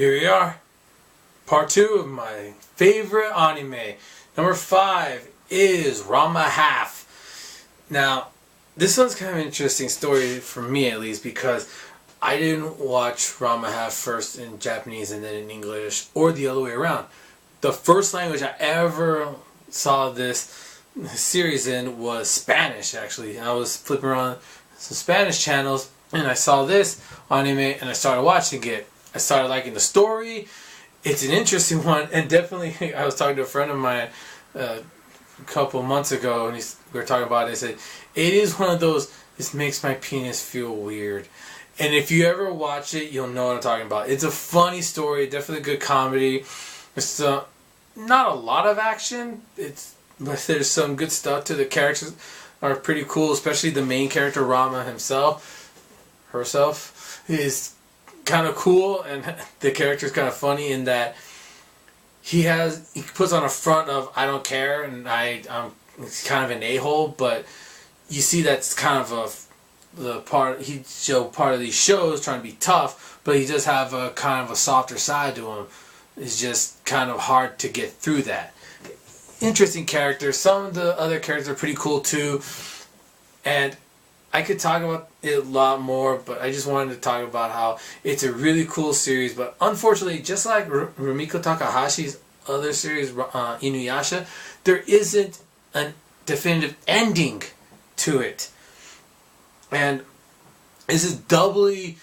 Here we are. Part 2 of my favorite anime. Number 5 is Ranma Half. Now, this one's kind of an interesting story for me at least because I didn't watch Ranma Half first in Japanese and then in English or the other way around. The first language I ever saw this series in was Spanish actually. I was flipping around some Spanish channels and I saw this anime and I started watching it. I started liking the story. It's an interesting one, and definitely I was talking to a friend of mine a couple months ago and we were talking about it. I said, it is one of those, this makes my penis feel weird. And if you ever watch it, you'll know what I'm talking about. It's a funny story, definitely good comedy. It's not a lot of action, but there's some good stuff to the characters are pretty cool, especially the main character, Ranma herself, is kind of cool, and the character's kind of funny in that he puts on a front of I don't care and I'm kind of an a-hole, but you see that's kind of part of these shows trying to be tough, but he does have a kind of a softer side to him. It's just kind of hard to get through that. Interesting character. Some of the other characters are pretty cool too, and I could talk about it a lot more, but I just wanted to talk about how it's a really cool series. But unfortunately, just like Rumiko Takahashi's other series, Inuyasha, there isn't a definitive ending to it. And this is doubly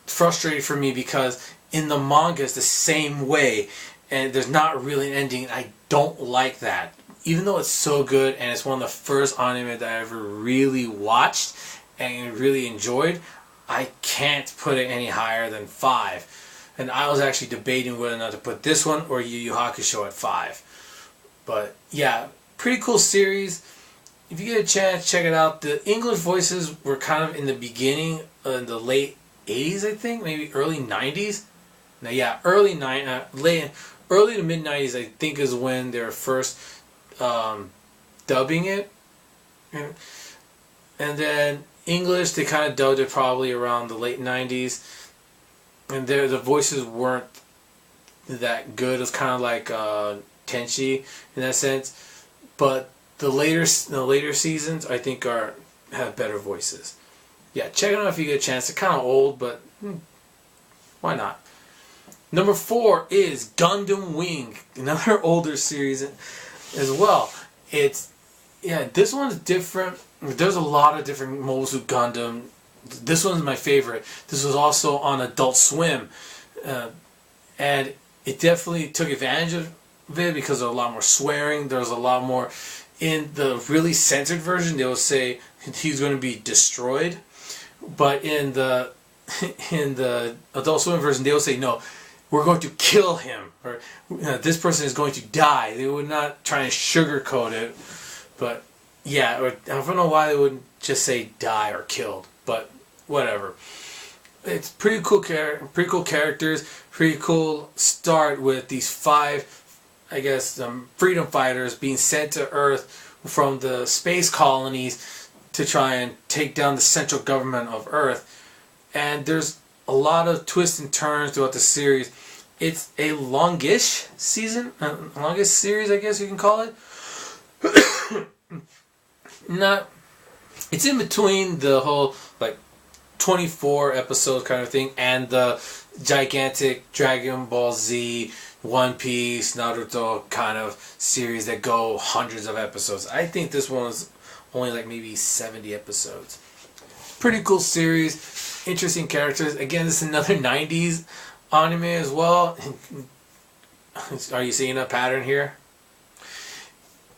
frustrating for me because in the manga it's the same way, and there's not really an ending. I don't like that. Even though it's so good and it's one of the first anime that I ever really watched and really enjoyed, I can't put it any higher than 5. And I was actually debating whether or not to put this one or Yu Yu Hakusho at 5. But yeah, pretty cool series. If you get a chance, check it out. The English voices were kind of in the beginning, in the late 80s, I think, maybe early 90s. Now yeah, early to mid 90s, I think, is when they were first dubbing it, and then English they kind of dubbed it probably around the late 90s, and the voices weren't that good. It was kind of like Tenchi in that sense, but the later seasons I think have better voices. Yeah, check it out if you get a chance. They're kind of old, but why not? Number 4 is Gundam Wing, another older series as well. This one's different. There's a lot of different modes with Gundam. This one's my favorite. This was also on Adult Swim, and it definitely took advantage of it because there was a lot more swearing. There was a lot more in the really censored version. They will say he's going to be destroyed, but in the Adult Swim version, they will say no, we're going to kill him, or this person is going to die. They would not try to sugarcoat it, but yeah, or I don't know why they wouldn't just say die or killed, but whatever. It's pretty cool characters, pretty cool start with these 5, I guess, freedom fighters being sent to Earth from the space colonies to try and take down the central government of Earth. And there's a lot of twists and turns throughout the series. It's a longish series, I guess you can call it. It's in between the whole 24 episodes kind of thing and the gigantic Dragon Ball Z, One Piece, Naruto kind of series that go hundreds of episodes. I think this one was only maybe 70 episodes. Pretty cool series, interesting characters. Again, this is another 90s anime as well. Are you seeing a pattern here?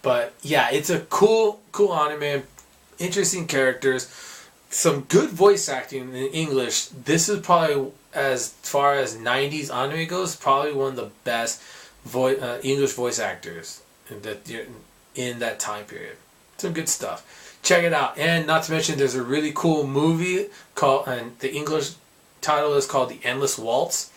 But yeah, it's a cool anime, interesting characters, some good voice acting in English. This is probably, as far as 90s anime goes, probably one of the best English voice actors in that time period. Some good stuff. Check it out. And not to mention, there's a really cool movie and the English title is called The Endless Waltz.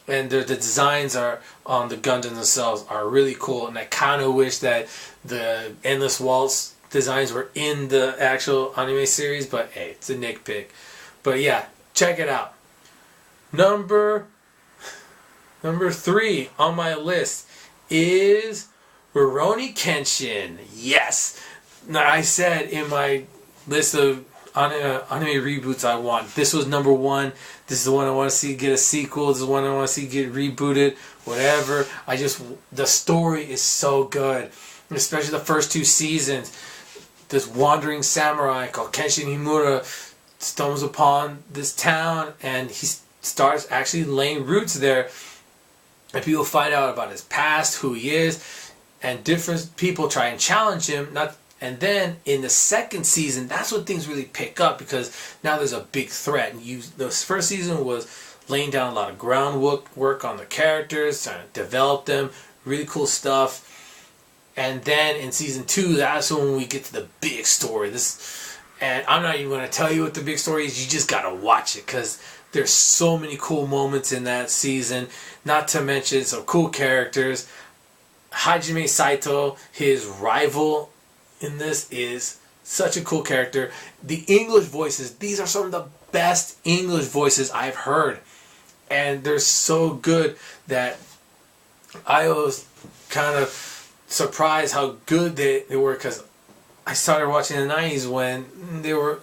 And the designs on the Gundams themselves are really cool, and I kind of wish that the Endless Waltz designs were in the actual anime series, but hey, it's a nitpick. But yeah, check it out. Number Number 3 on my list is Rurouni Kenshin. Yes! Now, I said in my list of anime reboots I want, this was number 1. This is the one I want to see get a sequel. This is the one I want to see get rebooted. Whatever. The story is so good. Especially the first 2 seasons. This wandering samurai called Kenshin Himura stumbles upon this town, and he starts actually laying roots there. And people find out about his past, who he is, and different people try and challenge him. And then in the second season, that's when things really pick up, because now there's a big threat. And the first season was laying down a lot of groundwork on the characters, trying to develop them, really cool stuff. And then in season 2, that's when we get to the big story. And I'm not even going to tell you what the big story is. You just got to watch it, because there's so many cool moments in that season. Not to mention some cool characters. Hajime Saito, his rival in this, is such a cool character. The English voices, these are some of the best English voices I've heard. And they're so good that I was kind of surprised how good they were, because I started watching in the 90s when they were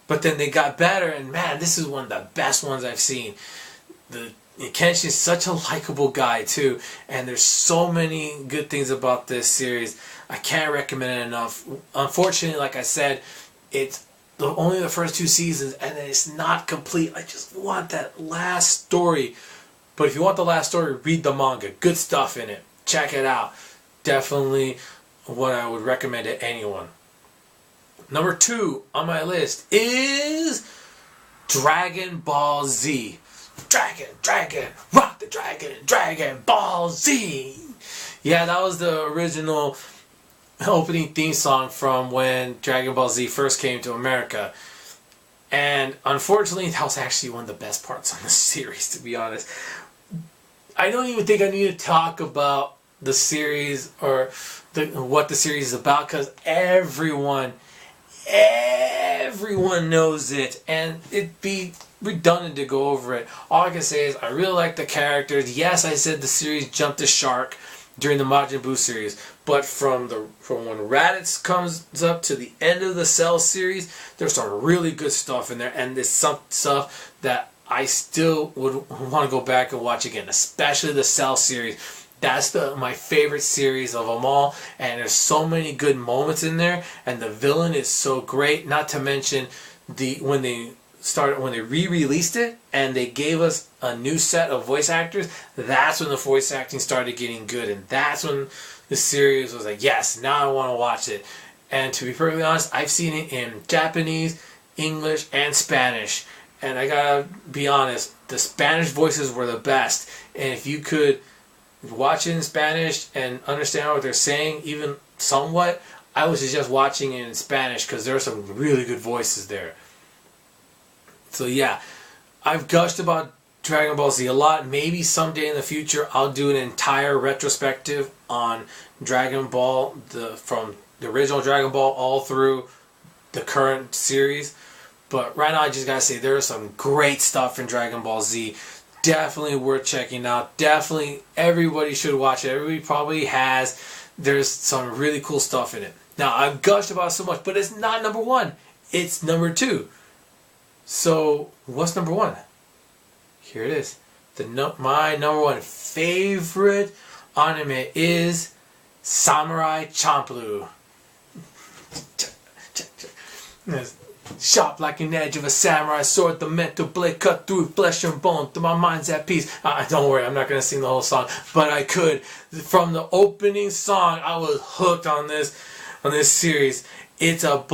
but then they got better, and man, this is one of the best ones I've seen. Kenshin is such a likable guy too, and there's so many good things about this series. I can't recommend it enough. Unfortunately, like I said, it's only the first 2 seasons, and it's not complete. I just want that last story. But if you want the last story, read the manga. Good stuff in it. Check it out. Definitely what I would recommend to anyone. Number 2 on my list is Dragon Ball Z. Dragon, rock the dragon, Dragon Ball Z. Yeah, that was the original opening theme song from when Dragon Ball Z first came to America. And unfortunately, that was actually one of the best parts on the series, to be honest. I don't even think I need to talk about the series or what the series is about, because everyone knows it, and it'd be redundant to go over it. All I can say is I really like the characters. Yes, I said the series jumped the shark during the Majin Buu series, but from when Raditz comes up to the end of the Cell series, there's some really good stuff in there, and there's some stuff that I still would want to go back and watch again, especially the Cell series. That's my favorite series of them all, and there's so many good moments in there, and the villain is so great. Not to mention when they re-released it and they gave us a new set of voice actors. That's when the voice acting started getting good, and that's when the series was like, yes, now I want to watch it. And to be perfectly honest, I've seen it in Japanese, English, and Spanish. And I gotta be honest, the Spanish voices were the best. And if you could watch it in Spanish and understand what they're saying, even somewhat, I would suggest watching it in Spanish, because there are some really good voices there. So yeah, I've gushed about Dragon Ball Z a lot. Maybe someday in the future I'll do an entire retrospective on Dragon Ball, from the original Dragon Ball all through the current series. But right now I just gotta say, there's some great stuff in Dragon Ball Z. Definitely worth checking out. Definitely everybody should watch it. Everybody probably has. There's some really cool stuff in it. Now, I've gushed about it so much, but it's not number 1. It's number 2. So, what's number 1? Here it is. My number 1 favorite anime is Samurai Champloo. Sharp like an edge of a samurai sword, the mental blade cut through flesh and bone, till my mind's at peace. Don't worry, I'm not going to sing the whole song, but I could. From the opening song, I was hooked on this series. It's a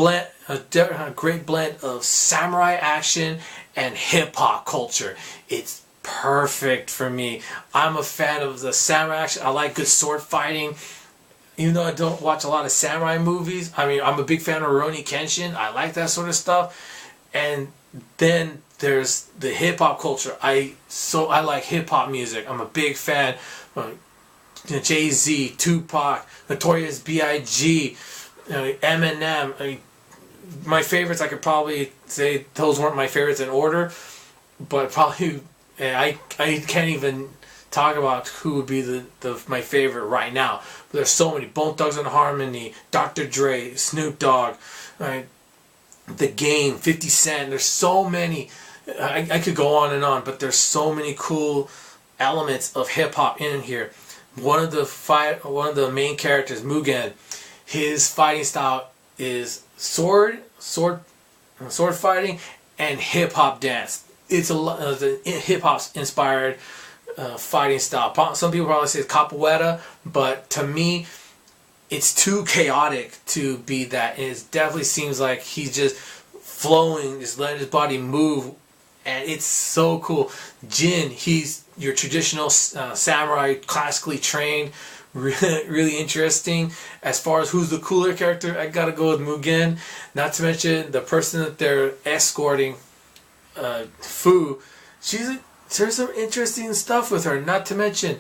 great blend of samurai action and hip-hop culture. It's perfect for me. I'm a fan of the samurai action. I like good sword fighting. Even though I don't watch a lot of samurai movies, I mean, I'm a big fan of Rurouni Kenshin. I like that sort of stuff. And then there's the hip-hop culture. I like hip-hop music. I'm a big fan of Jay-Z, Tupac, Notorious B.I.G., Eminem. My favorites, I could probably say those weren't my favorites in order, but probably And I can't even talk about who would be my favorite right now. But there's so many. Bone Thugs and Harmony, Dr. Dre, Snoop Dogg, right? The Game, 50 Cent. There's so many. I could go on and on, but there's so many cool elements of hip hop in here. One of the main characters, Mugen, his fighting style is sword fighting and hip hop dance. It's a hip hop inspired fighting style. Some people probably say it's capoeira, but to me, it's too chaotic to be that. And it definitely seems like he's just flowing, just letting his body move, and it's so cool. Jin, he's your traditional samurai, classically trained. Really interesting. As far as who's the cooler character, I gotta go with Mugen. Not to mention the person that they're escorting, Fu. There's some interesting stuff with her. Not to mention,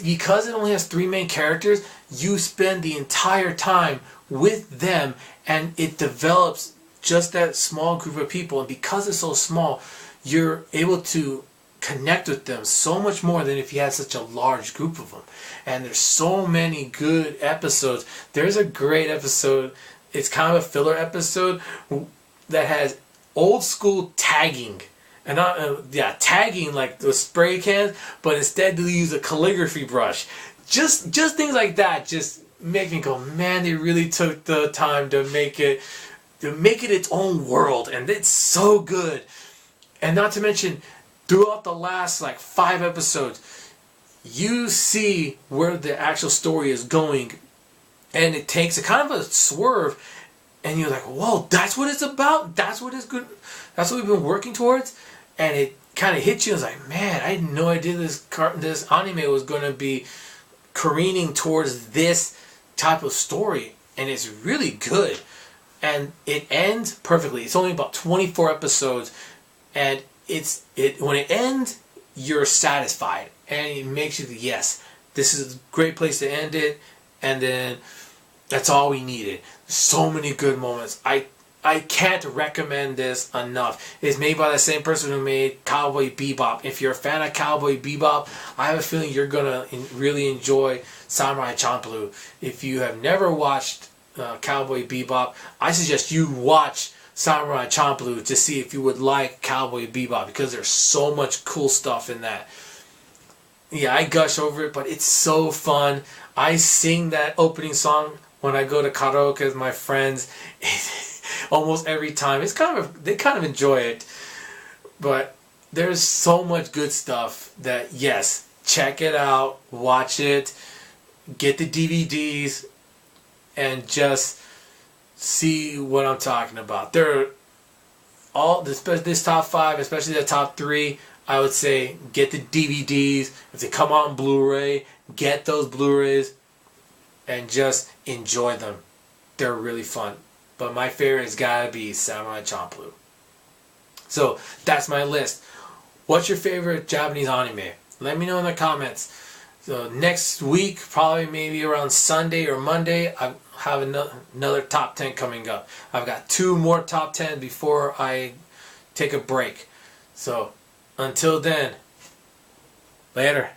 because it only has 3 main characters, you spend the entire time with them, and it develops just that small group of people. And because it's so small, you're able to connect with them so much more than if you had such a large group of them. And there's so many good episodes. There's a great episode, it's kind of a filler episode, that has old school tagging. And not tagging like the spray cans, but instead they use a calligraphy brush. Just things like that just make me go, man, they really took the time to make it its own world, and it's so good. And not to mention, throughout the last 5 episodes, you see where the actual story is going, and it takes a kind of a swerve, and you're like, whoa, that's what it's about. That's what it's good. That's what we've been working towards. And it kind of hits you. It's like, man, I had no idea this anime was going to be careening towards this type of story, and it's really good. And it ends perfectly. It's only about 24 episodes, and when it ends, you're satisfied, and it makes you, yes, this is a great place to end it, and then that's all we needed. So many good moments. I can't recommend this enough. It's made by the same person who made Cowboy Bebop. If you're a fan of Cowboy Bebop, I have a feeling you're gonna really enjoy Samurai Champloo. If you have never watched Cowboy Bebop, I suggest you watch Samurai Champloo to see if you would like Cowboy Bebop, because there's so much cool stuff in that. Yeah, I gush over it, but it's so fun. I sing that opening song when I go to karaoke with my friends almost every time. They kind of enjoy it, but there's so much good stuff that, yes, check it out, watch it, get the DVDs, and just see what I'm talking about. They're all this top 5, especially the top 3. I would say get the DVDs. If they come out on Blu-ray, get those Blu-rays and just enjoy them. They're really fun. But my favorite has got to be Samurai Champloo. So that's my list. What's your favorite Japanese anime? Let me know in the comments. So next week, probably maybe around Sunday or Monday, I have another top 10 coming up. I've got 2 more top 10 before I take a break. So until then, later.